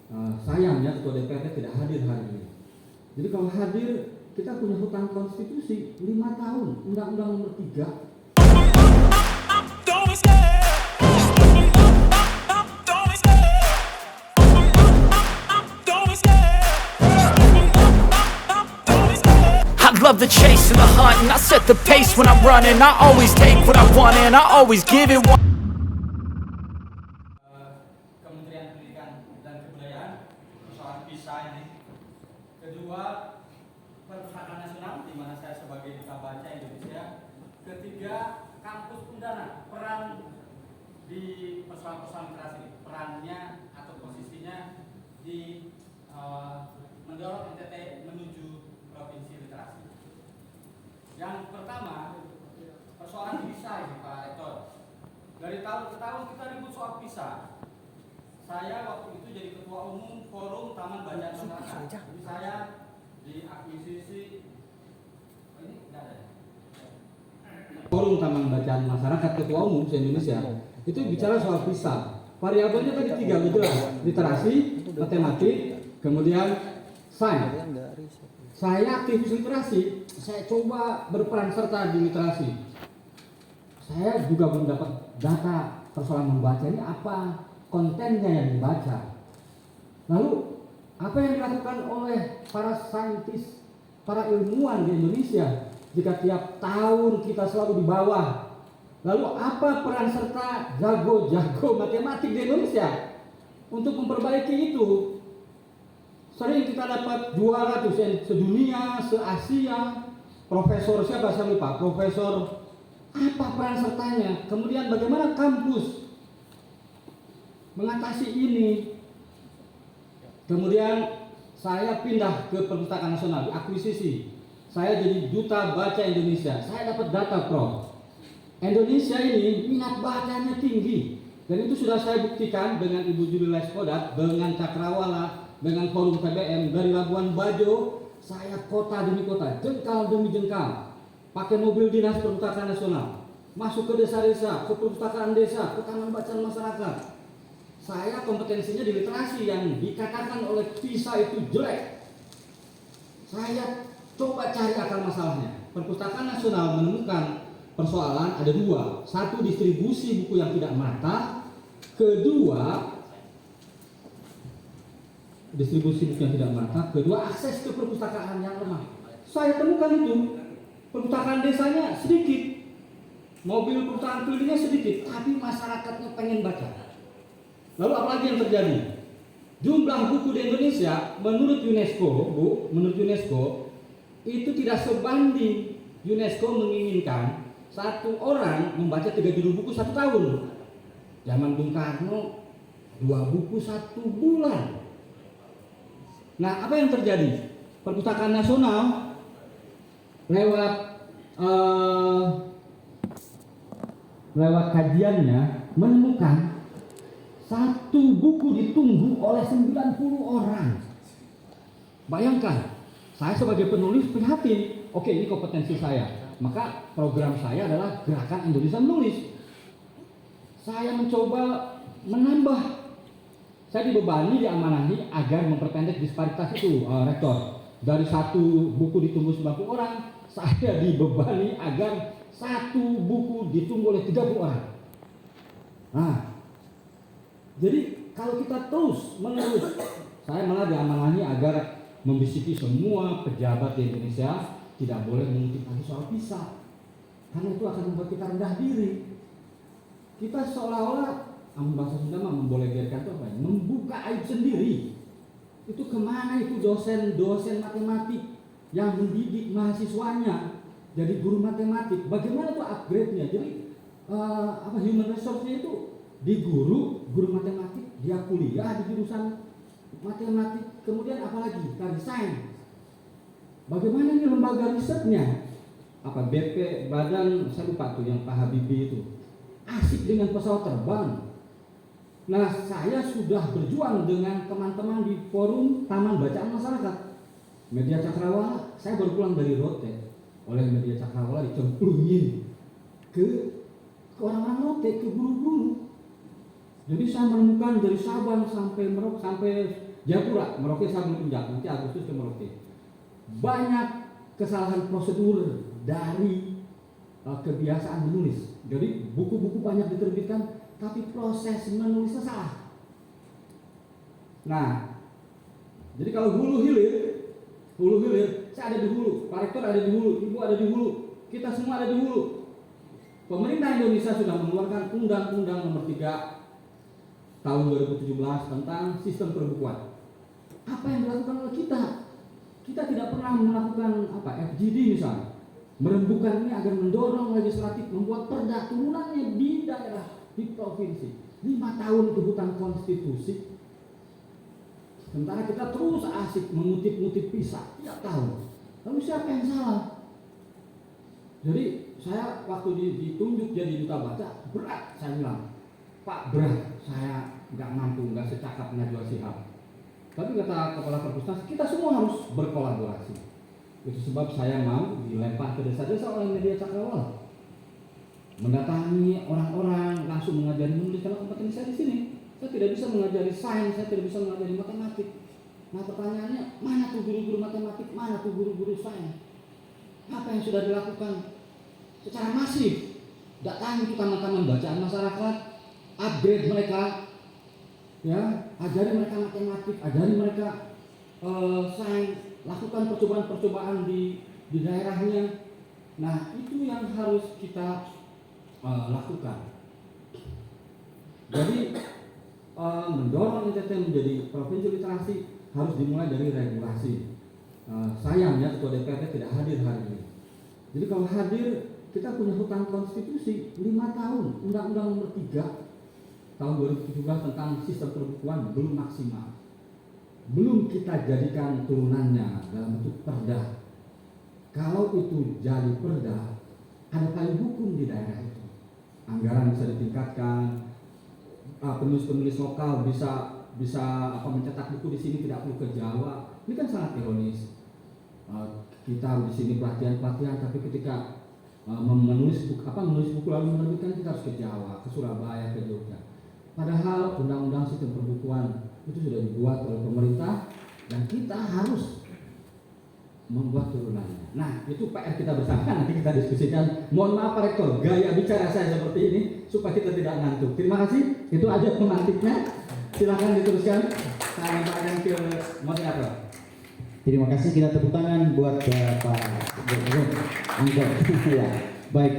Sayangnya Ketua DPRD tidak hadir hari ini. Jadi kalau hadir, kita punya hutang konstitusi 5 tahun, Undang-Undang Nomor 3. I love the chase and the hunt, and I set the pace when I'm running. I always take what I want and I always give it one. Kementerian Pendidikan dan Kebudayaan, persoalan PISA ini. Kedua, Perpustakaan Nasional, di mana saya sebagai Duta Baca Indonesia. Ketiga, Kampus Undana, peran di persoalan-persoalan keras ini, perannya atau posisinya di mendorong NTT menuju provinsi literasi. Yang pertama, persoalan PISA ini, Pak Rektor. Dari tahun ke tahun kita ribut soal PISA. Saya waktu itu jadi ketua umum Forum Taman Bacaan Masyarakat. Jadi saya di akuisisi ini tidak ada. Forum Taman Bacaan Masyarakat Ketua Umum se-Indonesia itu bicara soal PISA. Variabelnya tadi 3 jelas, literasi, matematik, kemudian sains. Saya aktivis literasi, saya coba berperan serta di literasi. Saya juga belum dapat data persoalan membaca ini apa kontennya yang dibaca. Lalu apa yang dilakukan oleh para saintis, para ilmuwan di Indonesia jika tiap tahun kita selalu di bawah? Lalu apa peran serta jago-jago matematik di Indonesia untuk memperbaiki itu? Sering kita dapat juara dosen sedunia, se-Asia, profesor siapa saya lupa, profesor apa peran sertanya? Kemudian bagaimana kampus mengatasi ini? Kemudian saya pindah ke Perpustakaan Nasional, akuisisi. Saya jadi Duta Baca Indonesia. Saya dapat data, Prof. Indonesia ini minat bacanya tinggi. Dan itu sudah saya buktikan dengan Ibu Juli Lespodat, dengan Cakrawala, dengan Forum PBM dari Labuan Bajo. Saya kota demi kota, jengkal demi jengkal, pakai mobil dinas Perpustakaan Nasional, masuk ke desa-desa, ke perpustakaan desa, ke taman bacaan masyarakat. Saya kompetensinya di literasi yang dikatakan oleh PISA itu jelek. Saya coba cari akar masalahnya. Perpustakaan Nasional menemukan persoalan ada 2. Satu, distribusi buku yang tidak merata. Kedua, distribusi buku yang tidak merata. Kedua, akses ke perpustakaan yang lemah. Saya temukan itu. Perpustakaan desanya sedikit, mobil perpustakaan kelilingnya sedikit, tapi masyarakatnya pengen baca. Lalu apalagi yang terjadi? Jumlah buku di Indonesia menurut UNESCO, Bu, menurut UNESCO itu tidak sebanding. UNESCO menginginkan satu orang membaca 3 judul buku 1 tahun. Zaman Bung Karno 2 buku 1 bulan. Nah, apa yang terjadi? Perpustakaan Nasional lewat kajiannya menemukan 1 buku ditunggu oleh 90 orang. Bayangkan, saya sebagai penulis prihatin. Oke, ini kompetensi saya. Maka program saya adalah Gerakan Indonesia Menulis. Saya mencoba menambah. Saya dibebani, diamanahi agar memperpendek disparitas itu, Rektor. Dari 1 buku ditunggu 90 orang, saya dibebani agar 1 buku ditunggu oleh 30 orang. Nah, jadi kalau kita terus menerus, saya malah diamanahi agar membisiki semua pejabat di Indonesia tidak boleh mengutip lagi soal PISA, karena itu akan membuat kita rendah diri. Kita seolah-olah, bahasa Sunda membolegerkan itu apa? Membuka aib sendiri. Itu kemana itu dosen-dosen matematik yang mendidik mahasiswanya jadi guru matematik? Bagaimana itu upgrade-nya? Jadi human resource-nya itu di guru matematik, dia kuliah di jurusan matematik, kemudian apalagi tadi sains. Bagaimana ini lembaga risetnya? Apa BP badan saya lupa tuh yang Pak Habibie itu asik dengan pesawat terbang. Nah, saya sudah berjuang dengan teman-teman di Forum Taman Bacaan Masyarakat. Media Cakrawala, saya baru pulang dari Rote. Oleh Media Cakrawala dicemplungin ke orang-orang Rote, ke guru-guru. Jadi saya menemukan dari Sabang sampai Merauke, sampai Jayapura, Merauke saya belum pindah, nanti Agustus ke Merauke. Banyak kesalahan prosedur dari kebiasaan menulis. Jadi buku-buku banyak diterbitkan, tapi proses menulisnya salah. Nah, jadi kalau hulu hilir, saya ada di hulu, Pak Rektor ada di hulu, Ibu ada di hulu, kita semua ada di hulu. Pemerintah Indonesia sudah mengeluarkan Undang-Undang Nomor 3 tahun 2017 tentang sistem perbukuan. Apa yang dilakukan oleh kita? Kita tidak pernah melakukan FGD misalnya, merembukan ini agar mendorong legislatif membuat perda turunannya di daerah, di provinsi. 5 tahun kebutuhan konstitusi. Sementara kita terus asik mengutip-ngutip pisah tiap tahun. Lalu siapa yang salah? Jadi saya waktu ditunjuk jadi duta baca, berat saya bilang, Pak berat, saya nggak mampu, nggak secakap Najwa Shihab. Tapi kata kepala perpustakaan, kita semua harus berkolaborasi. Itu sebab saya mau dilempar ke desa-desa oleh media cakrawala, mendatangi orang-orang, langsung mengajari menulis karena kompetensi saya di sini. Saya tidak bisa mengajari sains, saya tidak bisa mengajari matematik. Nah pertanyaannya, mana tuh guru-guru matematik, mana tuh guru-guru sains? Apa yang sudah dilakukan secara masif? Datangi ke taman-taman bacaan masyarakat, upgrade mereka, ya, ajari mereka matematik, ajari mereka sains, lakukan percobaan-percobaan di daerahnya. Nah itu yang harus kita lakukan. Jadi mendorong NTT menjadi provinsi literasi harus dimulai dari regulasi. Sayangnya Ketua DPRD tidak hadir hari ini. Jadi kalau hadir, kita punya hutang konstitusi 5 tahun. Undang-Undang Nomor 3 tahun 2017 tentang sistem perbukuan belum maksimal. Belum kita jadikan turunannya dalam bentuk perda. Kalau itu jadi perda, ada payung hukum di daerah itu. Anggaran bisa ditingkatkan, penulis-penulis lokal bisa mencetak buku di sini, tidak perlu ke Jawa. Ini kan sangat ironis. Kita di sini pelatihan, tapi ketika menulis buku lalu menerbitkan, kita harus ke Jawa, ke Surabaya, ke Jogja. Padahal undang-undang sistem perbukuan itu sudah dibuat oleh pemerintah dan kita harus membuat turunannya. Nah, itu PR kita bersama, nanti kita diskusikan. Mohon maaf Pak Rektor, gaya bicara saya seperti ini supaya kita tidak ngantuk. Terima kasih. Itu aja pemantiknya. Silakan diteruskan. Saya lemparkan ke moderator. Terima kasih, kita tepuk tangan buat Pak Angkot. Ya, baik.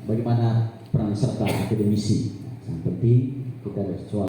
Bagaimana peran serta akademisi? Seperti kita soal